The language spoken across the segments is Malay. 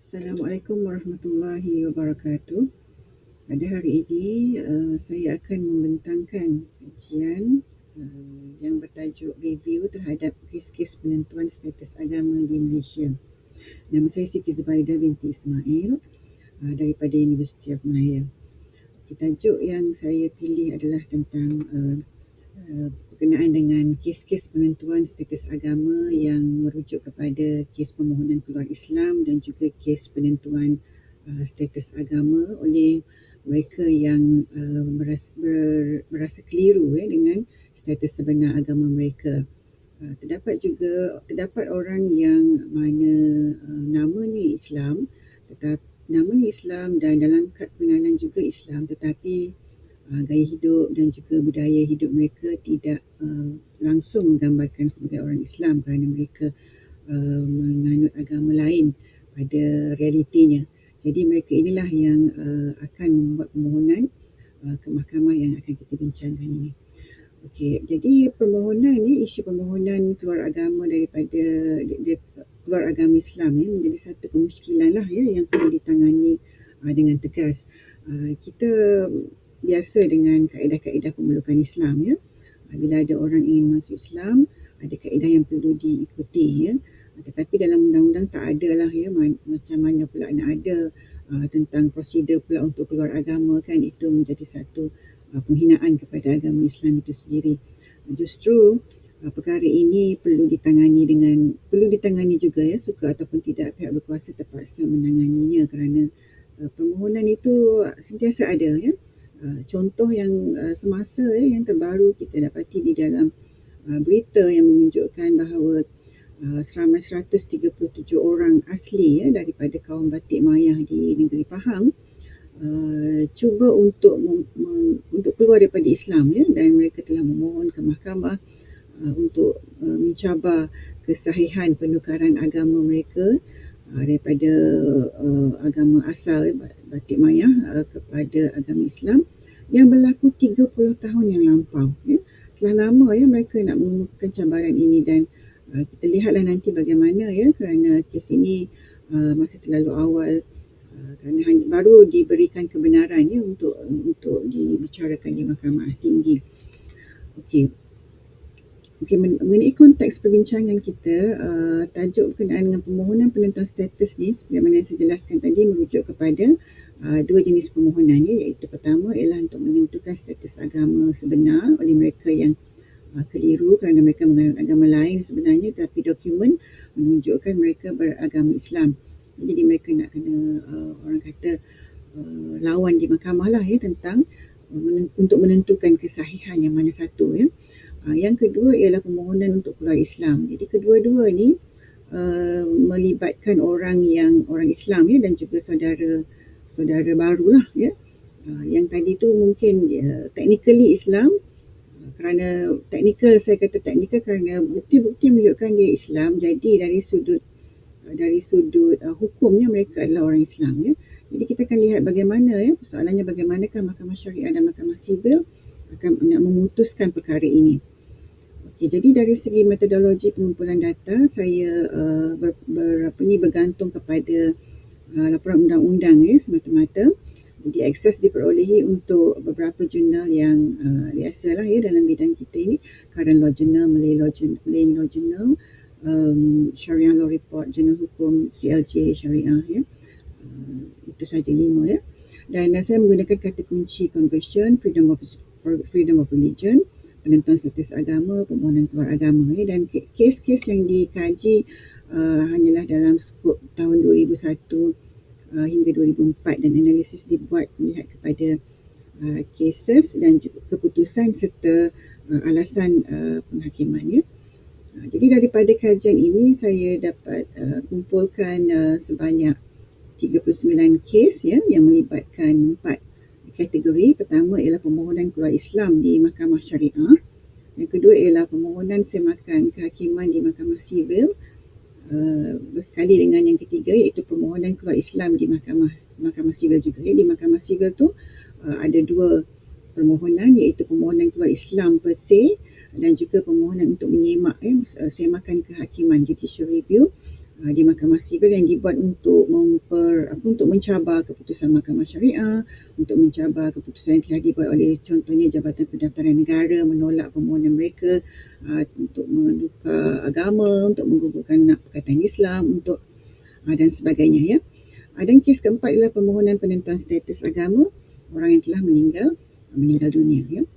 Assalamualaikum warahmatullahi wabarakatuh. Pada hari ini saya akan membentangkan kajian yang bertajuk review terhadap kes-kes penentuan status agama di Malaysia. Nama saya Siti Zubaidah binti Ismail daripada Universiti of Malaya. Tajuk yang saya pilih adalah tentang berkenaan dengan kes-kes penentuan status agama yang merujuk kepada kes permohonan keluar Islam dan juga kes penentuan status agama oleh mereka yang merasa keliru dengan status sebenar agama mereka. Terdapat orang yang mana namanya Islam, namanya Islam dan dalam kad pengenalan juga Islam, tetapi gaya hidup dan juga budaya hidup mereka tidak langsung menggambarkan sebagai orang Islam kerana mereka menganut agama lain pada realitinya. Jadi mereka inilah yang akan membuat permohonan ke mahkamah yang akan kita bincangkan ini. Okey, jadi isu permohonan keluar agama daripada keluar agama Islam menjadi satu kemusykilan yang perlu ditangani dengan tegas. Kita biasa dengan kaedah-kaedah pemelukkan Islam Bila ada orang ingin masuk Islam, ada kaedah yang perlu diikuti Tetapi dalam undang-undang tak ada macam mana pula nak ada tentang prosedur pula untuk keluar agama kan. Itu menjadi satu penghinaan kepada agama Islam itu sendiri. Justru perkara ini perlu ditangani juga suka ataupun tidak pihak berkuasa terpaksa menanganinya kerana permohonan itu sentiasa ada Contoh yang semasa yang terbaru kita dapati di dalam berita yang menunjukkan bahawa seramai 137 orang asli daripada kaum Batik Maya di negeri Pahang cuba untuk keluar daripada Islam dan mereka telah memohon ke mahkamah untuk mencabar kesahihan penukaran agama mereka daripada agama asal Batik Maya kepada agama Islam yang berlaku 30 tahun yang lampau. Telah lama mereka nak mengemukakan cabaran ini dan kita lihatlah nanti bagaimana kerana kes ini masih terlalu awal kerana baru diberikan kebenaran untuk dibicarakan di mahkamah tinggi. Okey, mengenai konteks perbincangan kita, tajuk berkenaan dengan permohonan penentuan status ni sebagaimana yang saya jelaskan tadi merujuk kepada dua jenis permohonan iaitu pertama ialah untuk menentukan status agama sebenar oleh mereka yang keliru kerana mereka menganut agama lain sebenarnya, tapi dokumen menunjukkan mereka beragama Islam. Jadi mereka nak kena orang kata lawan di mahkamah tentang untuk menentukan kesahihan yang mana satu Yang kedua ialah permohonan untuk keluar Islam. Jadi kedua-dua ni melibatkan orang Islam dan juga saudara barulah Yang tadi tu mungkin technically Islam kerana saya kata teknikal kerana bukti-bukti menunjukkan dia Islam. Jadi dari sudut hukumnya mereka adalah orang Islam Jadi kita akan lihat bagaimana persoalannya bagaimanakah mahkamah syariah dan mahkamah sivil akan nak memutuskan perkara ini. Okey, jadi dari segi metodologi pengumpulan data saya bergantung kepada laporan undang-undang semata-mata. Jadi akses diperolehi untuk beberapa jurnal yang biasalah dalam bidang kita ini, Current Law Journal, Malay Law Journal, Sharia Law Report, Jurnal Hukum CLJ Syariah itu saja 5 Dan saya menggunakan kata kunci conversion, freedom of religion, penentuan status agama, permohonan keluar agama dan kes-kes yang dikaji hanyalah dalam skop tahun 2001 hingga 2004 dan analisis dibuat melihat kepada cases dan keputusan serta alasan penghakiman Jadi daripada kajian ini saya dapat kumpulkan sebanyak 39 kes yang melibatkan 4 kategori. Pertama ialah permohonan keluar Islam di mahkamah syariah. Yang kedua ialah permohonan semakan kehakiman di mahkamah sivil bersekali dengan yang ketiga iaitu permohonan keluar Islam di mahkamah sivil juga. Di mahkamah sivil tu ada dua permohonan, iaitu permohonan keluar Islam per se dan juga permohonan untuk menyemak semakan kehakiman, judicial review di Mahkamah Sivil yang dibuat untuk untuk mencabar keputusan Mahkamah Syariah, untuk mencabar keputusan yang telah dibuat oleh contohnya Jabatan Pendaftaran Negara menolak permohonan mereka untuk menukar agama, untuk menggugurkan Perkataan Islam, untuk dan sebagainya, ya. Dan kes keempat adalah permohonan penentuan status agama orang yang telah meninggal dunia, ya.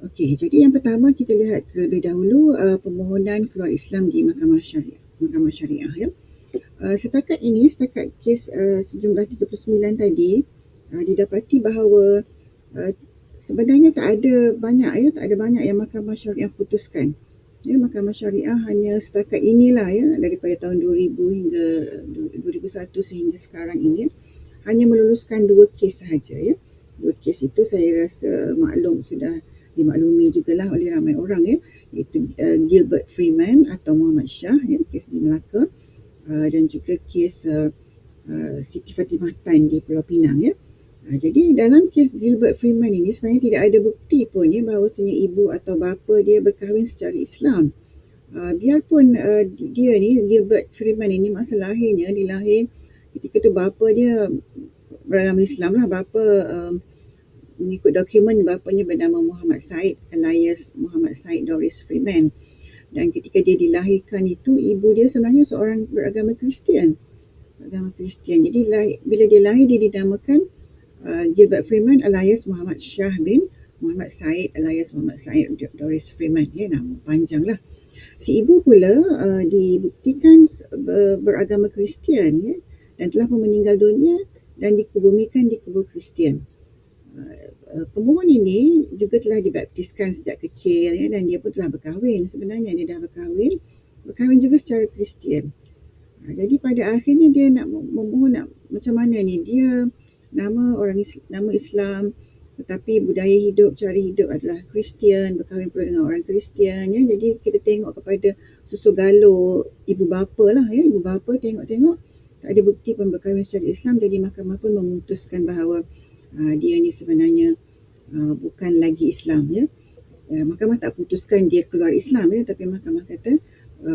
Okey, jadi yang pertama kita lihat terlebih dahulu permohonan keluar Islam di Mahkamah Syariah, ya. Setakat kes sejumlah 39 tadi didapati bahawa sebenarnya tak ada banyak yang Mahkamah Syariah putuskan. Ya, Mahkamah Syariah hanya setakat inilah, ya, daripada tahun 2000 hingga 2001 sehingga sekarang ini hanya meluluskan 2 kes sahaja, ya. 2 kes itu saya rasa sudah dimaklumi jugalah oleh ramai orang, ya, iaitu Gilbert Freeman atau Muhammad Shah, ya, kes di Melaka, dan juga kes Siti Fatimah Tan di Pulau Pinang, ya. Jadi dalam kes Gilbert Freeman ini sebenarnya tidak ada bukti pun, ya, bahawasanya ibu atau bapa dia berkahwin secara Islam. Biarpun dia ni, Gilbert Freeman ini, masa lahirnya dilahir ketika tu bapa dia beragama Islam lah. Bapa mengikut dokumen bapanya bernama Muhammad Said alias Muhammad Said Doris Freeman. Dan ketika dia dilahirkan itu, ibu dia sebenarnya seorang beragama Kristian. Jadi bila dia lahir, dia dinamakan Gilbert Freeman alias Muhammad Shah bin Muhammad Said alias Muhammad Said Doris Freeman, ya, nama panjang lah. Si ibu pula dibuktikan beragama Kristian, ya, dan telah pun meninggal dunia dan dikubumikan di kubur Kristian. Pemohon ini juga telah dibaptiskan sejak kecil, ya, dan dia pun telah berkahwin. Sebenarnya dia dah berkahwin juga secara Kristian. Jadi pada akhirnya dia nak memohon macam mana ni, dia nama Islam tetapi budaya hidup, cara hidup adalah Kristian, berkahwin pula dengan orang Kristian, ya. Jadi kita tengok kepada susu galur ibu bapa lah, ya. Ibu bapa tengok tak ada bukti pun berkahwin secara Islam. Jadi mahkamah pun memutuskan bahawa dia ni sebenarnya bukan lagi Islam, ya. Mahkamah tak putuskan dia keluar Islam, ya, tapi mahkamah kata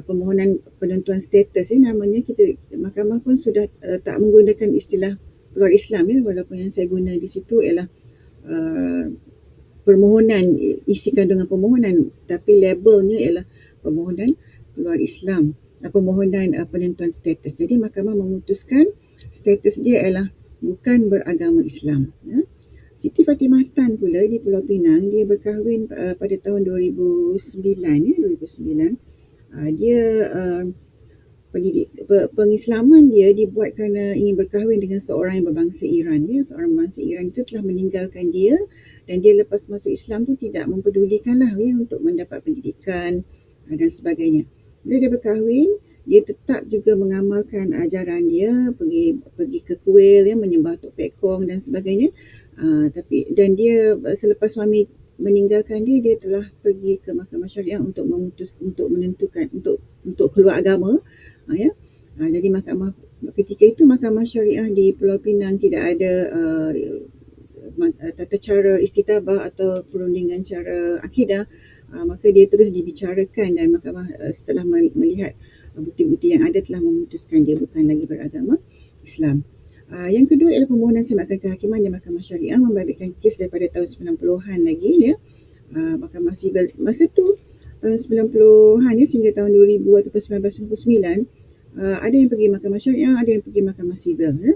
permohonan penentuan status, ya, namanya mahkamah pun sudah tak menggunakan istilah keluar Islam, ya, walaupun yang saya guna di situ ialah permohonan, isi kandungan permohonan, tapi labelnya ialah permohonan keluar Islam, permohonan penentuan status. Jadi mahkamah memutuskan status dia ialah bukan beragama Islam, ya. Siti Fatimah Tan pula di Pulau Pinang, dia berkahwin pada tahun 2009, ya, 2009. Dia pengislaman dia dibuat kerana ingin berkahwin dengan seorang yang berbangsa Iran, ya. Seorang berbangsa Iran itu telah meninggalkan dia dan dia lepas masuk Islam tu tidak mempedulikanlah, ya, untuk mendapat pendidikan dan sebagainya. Bila dia berkahwin, dia tetap juga mengamalkan ajaran dia, pergi ke kuil, ya, menyembah Tok Pekong dan sebagainya. Dan dia selepas suami meninggalkan dia telah pergi ke Mahkamah Syariah untuk menentukan untuk keluar agama, ya. Jadi ketika itu Mahkamah Syariah di Pulau Pinang tidak ada tata cara istitabah atau perundingan cara akidah, maka dia terus dibicarakan dan mahkamah setelah melihat bukti-bukti yang ada telah memutuskan dia bukan lagi beragama Islam. Yang kedua ialah permohonan semakan kehakiman di Mahkamah Syariah membabitkan kes daripada tahun 90-an lagi, ya. Mahkamah Sivil masa tu tahun 90-an, ya, sehingga tahun 2000 ataupun 1999, ada yang pergi Mahkamah Syariah, ada yang pergi Mahkamah Sivil, ya.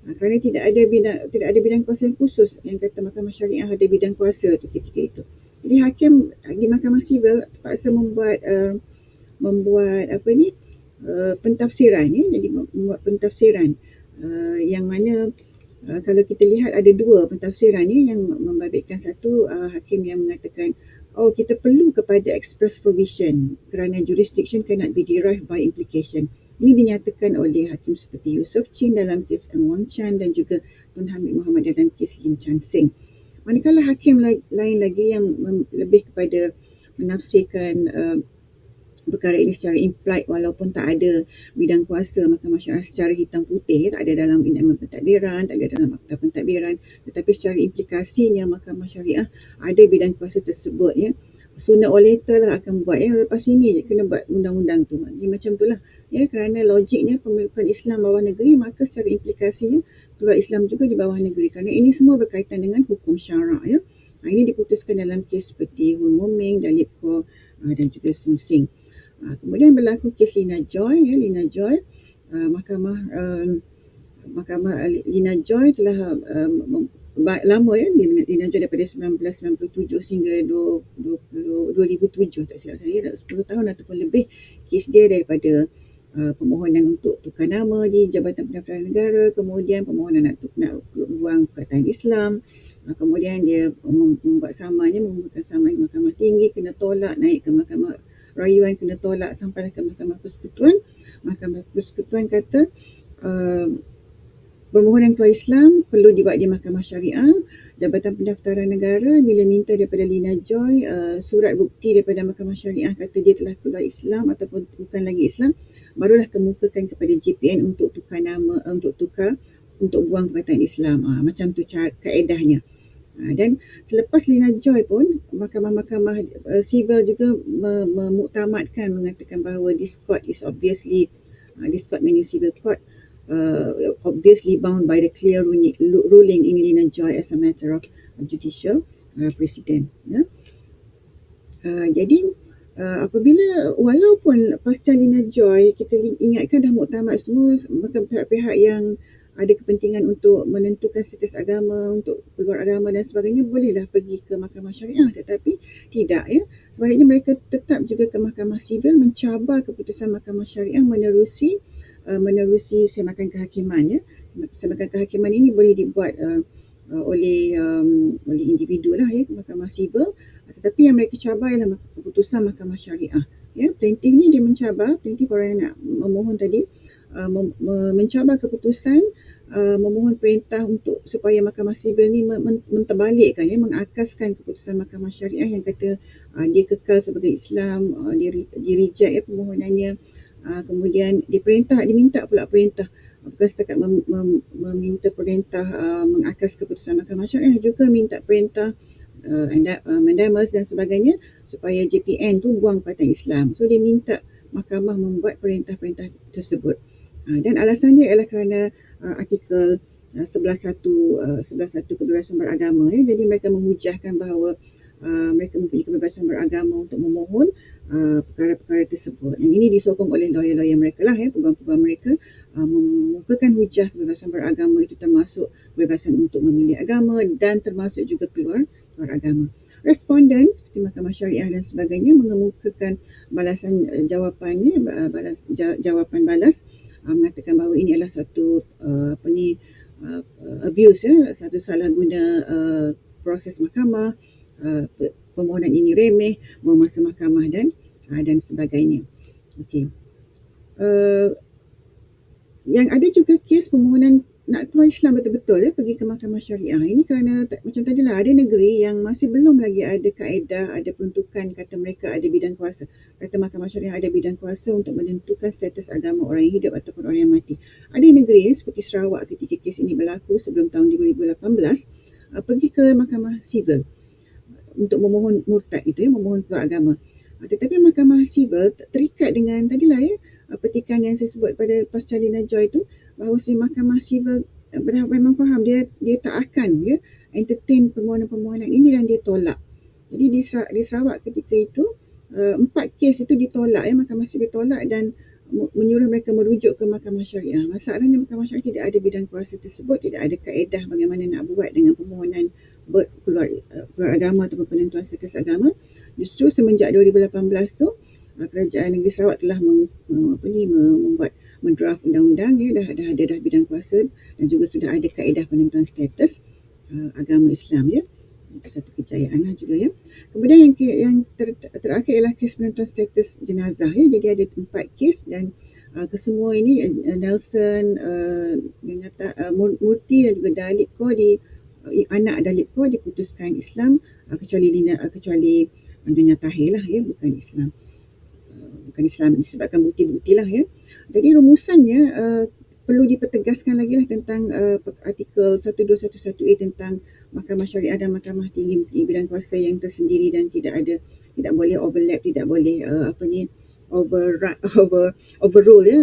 Kerana tidak ada bidang kuasa yang khusus yang kata Mahkamah Syariah ada bidang kuasa tu ketika itu. Jadi hakim di Mahkamah Sivil terpaksa membuat pentafsiran, ya. Jadi membuat pentafsiran yang mana kalau kita lihat ada dua pentafsiran, ya, yang membabitkan. Satu, hakim yang mengatakan kita perlu kepada express provision kerana jurisdiction cannot be derived by implication. Ini dinyatakan oleh hakim seperti Yusof Chin dalam kes Ng Wang Chan dan juga Tun Hamid Muhammad dalam kes Lim Chan Sing. Manakala hakim lain lagi yang lebih kepada menafsirkan perkara ini secara implied walaupun tak ada bidang kuasa mahkamah syariah secara hitam putih, tak ada dalam enakmen pentadbiran, tak ada dalam akta pentadbiran, tetapi secara implikasinya mahkamah syariah ada bidang kuasa tersebut ya. Sooner or later lah akan buat lepas ini je kena buat undang-undang tu. Jadi macam itulah ya, kerana logiknya pemelukkan Islam bawah negeri, maka secara implikasinya keluar Islam juga di bawah negeri, kerana ini semua berkaitan dengan hukum syarak ya. Ini diputuskan dalam kes seperti Hun Muming, Dalip Kaur dan juga Sung Sing. Kemudian berlaku kes Lina Joy ya. Lina Joy, Mahkamah Lina Joy telah lama ya, Lina Joy daripada 1997 sehingga 2007 tak silap saya, 10 tahun ataupun lebih. Kes dia daripada permohonan untuk tukar nama di Jabatan Pendaftaran Negara, kemudian permohonan nak buang Perkataan Islam, kemudian dia membuat menggunakan saman di Mahkamah Tinggi, kena tolak, naik ke Mahkamah Rayuan, kena tolak, sampai ke Mahkamah Persekutuan. Mahkamah Persekutuan kata permohonan keluar Islam perlu dibuat di Mahkamah Syariah. Jabatan Pendaftaran Negara bila minta daripada Lina Joy surat bukti daripada Mahkamah Syariah kata dia telah keluar Islam ataupun bukan lagi Islam, barulah kemukakan kepada JPN untuk tukar nama, untuk buang Perkataan Islam. Macam tu kaedahnya. Dan selepas Lina Joy pun, mahkamah-mahkamah sivil juga memuktamadkan, mengatakan bahawa this court meaning civil court, obviously bound by the clear ruling in Lina Joy as a matter of judicial precedent. Ya. Jadi apabila walaupun pasca Lina Joy kita ingatkan dah muktamad semua, maka pihak-pihak yang ada kepentingan untuk menentukan status agama, untuk keluar agama dan sebagainya, bolehlah pergi ke Mahkamah Syariah, tetapi tidak ya. Sebaliknya mereka tetap juga ke Mahkamah Sivil mencabar keputusan Mahkamah Syariah menerusi semakan kehakiman ya. Semakan kehakiman ini boleh dibuat oleh individu lah ya, Mahkamah Sivil, tetapi yang mereka cabar ialah keputusan Mahkamah Syariah ya. Plaintiff ni dia mencabar, plaintiff orang yang nak memohon tadi, mencabar keputusan, memohon perintah untuk supaya Mahkamah Sivil ni menterbalikkan ya, mengakaskan keputusan Mahkamah Syariah yang kata dia kekal sebagai Islam, dia reject ya permohonannya. Kemudian diminta pula perintah, bukan setakat meminta perintah mengakas keputusan Mahkamah Syariah, juga minta perintah mandamus dan sebagainya supaya JPN tu buang Perkataan Islam. So dia minta mahkamah membuat perintah-perintah tersebut. Dan alasannya ialah kerana artikel 11.1 kebebasan beragama ya. Jadi mereka menghujahkan bahawa mereka mempunyai kebebasan beragama untuk memohon perkara-perkara tersebut. Dan ini disokong oleh lawyer-lawyer mereka lah ya, peguam-peguam mereka mengemukakan hujah kebebasan beragama itu termasuk kebebasan untuk memilih agama dan termasuk juga keluar agama. Responden seperti Mahkamah Syariah dan sebagainya mengemukakan jawapan balas mengatakan bahawa ini adalah satu abuse ya, satu salah guna proses mahkamah, permohonan ini remeh, buang masa mahkamah dan sebagainya. Okey. Yang ada juga kes permohonan nak keluar Islam betul-betul ya, pergi ke Mahkamah Syariah. Ini kerana macam tadilah, ada negeri yang masih belum lagi ada kaedah, ada peruntukan, kata mereka ada bidang kuasa. Kata Mahkamah Syariah ada bidang kuasa untuk menentukan status agama orang yang hidup ataupun orang yang mati. Ada negeri seperti Sarawak ketika kes ini berlaku sebelum tahun 2018, pergi ke Mahkamah Sivil untuk memohon murtad itu ya, memohon keluar agama. Tetapi Mahkamah Sivil terikat dengan tadilah ya, petikan yang saya sebut pada pasca Lina Joy itu, bahawa Mahkamah Sivil memang faham dia tak akan ya entertain permohonan-permohonan ini dan dia tolak. Jadi di Sarawak ketika itu 4 kes itu ditolak ya, Mahkamah Sivil tolak dan menyuruh mereka merujuk ke Mahkamah Syariah. Masalahnya Mahkamah Syariah tidak ada bidang kuasa tersebut, tidak ada kaedah bagaimana nak buat dengan permohonan keluar agama ataupun penentuan status agama. Justru semenjak 2018 tu Kerajaan Negeri Sarawak telah membuat mendraft undang-undang ya, dah ada bidang kuasa dan juga sudah ada kaedah penentuan status agama Islam ya. Itu satu kejayaan lah juga ya. Kemudian yang terakhir ialah kes penentuan status jenazah ya. Jadi ada 4 kes dan kesemua ini Nelson, Murti dan juga Dalip Kaur, anak Dalip Kaur diputuskan Islam, kecuali Nyonya Tahir lah ya, bukan Islam. bukan Islam disebabkan bukti-bukti lah ya. Jadi rumusannya perlu dipertegaskan lagi lah tentang artikel 1211A tentang Mahkamah Syariah dan Mahkamah Tinggi di bidang kuasa yang tersendiri dan tidak boleh overlap, tidak boleh overrule ya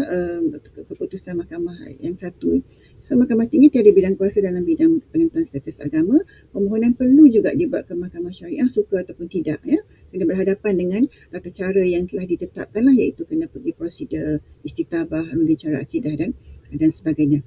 keputusan mahkamah yang satu. So, Mahkamah Tinggi tiada bidang kuasa dalam bidang penentuan status agama. Permohonan perlu juga dibuat ke Mahkamah Syariah suka ataupun tidak ya. Kena berhadapan dengan tata cara yang telah ditetapkan lah, iaitu kena pergi prosedur istitabah, undi cara akidah dan sebagainya.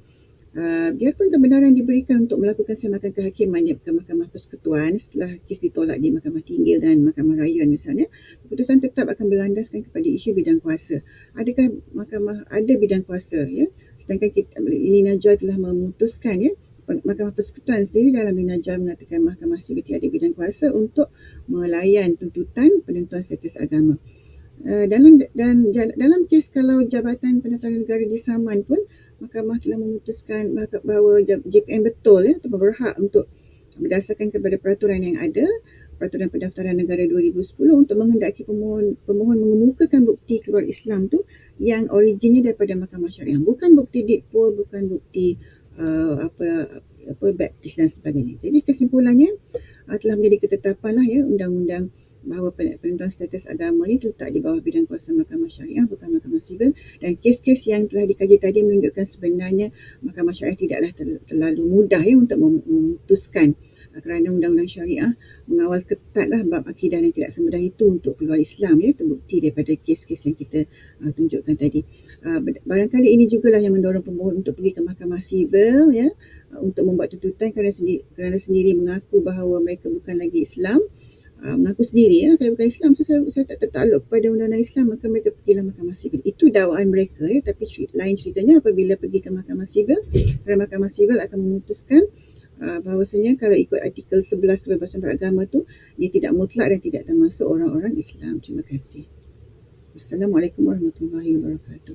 Biarpun kebenaran diberikan untuk melakukan semakan kehakiman ke Mahkamah Persekutuan setelah kes ditolak di Mahkamah Tinggi dan Mahkamah Rayuan misalnya, keputusan tetap akan berlandaskan kepada isu bidang kuasa. Adakah mahkamah ada bidang kuasa ya? Sedangkan Lina Joy telah memutuskan ya, Mahkamah Persekutuan sendiri dalam Lina Joy mengatakan Mahkamah Sivil tiada bidang kuasa untuk melayan tuntutan penentuan status agama. Dalam kes kalau Jabatan Pendaftaran Negara disaman pun, Mahkamah telah memutuskan bahawa JPN betul ya, atau berhak untuk berdasarkan kepada peraturan yang ada, Peraturan Pendaftaran Negara 2010, untuk menghendaki pemohon mengemukakan bukti keluar Islam tu yang originnya daripada Mahkamah Syariah, bukan bukti Deedpoll, bukan bukti baptis dan sebagainya. Jadi kesimpulannya telah menjadi ketetapan lah ya undang-undang bahawa penentuan status agama ni terletak di bawah bidang kuasa Mahkamah Syariah, bukan Mahkamah Sivil, dan kes-kes yang telah dikaji tadi menunjukkan sebenarnya Mahkamah Syariah tidaklah terlalu mudah ya untuk memutuskan, kerana undang-undang syariah mengawal ketatlah bab akidah dan tidak semudah itu untuk keluar Islam ya, terbukti daripada kes-kes yang kita tunjukkan tadi. Barangkali ini jugalah yang mendorong pemohon untuk pergi ke Mahkamah Sivil ya, untuk membuat tuntutan kerana sendiri mengaku bahawa mereka bukan lagi Islam. Mengaku sendiri ya, saya bukan Islam, so saya tak tertakluk kepada undang-undang Islam, maka mereka pergilah Mahkamah Sivil. Itu dakwaan mereka ya, tapi lain ceritanya apabila pergi ke Mahkamah Sivil, kerana Mahkamah Sivil akan memutuskan bahawasanya kalau ikut artikel 11 kebebasan beragama tu, dia tidak mutlak dan tidak termasuk orang-orang Islam. Terima kasih. Assalamualaikum warahmatullahi wabarakatuh.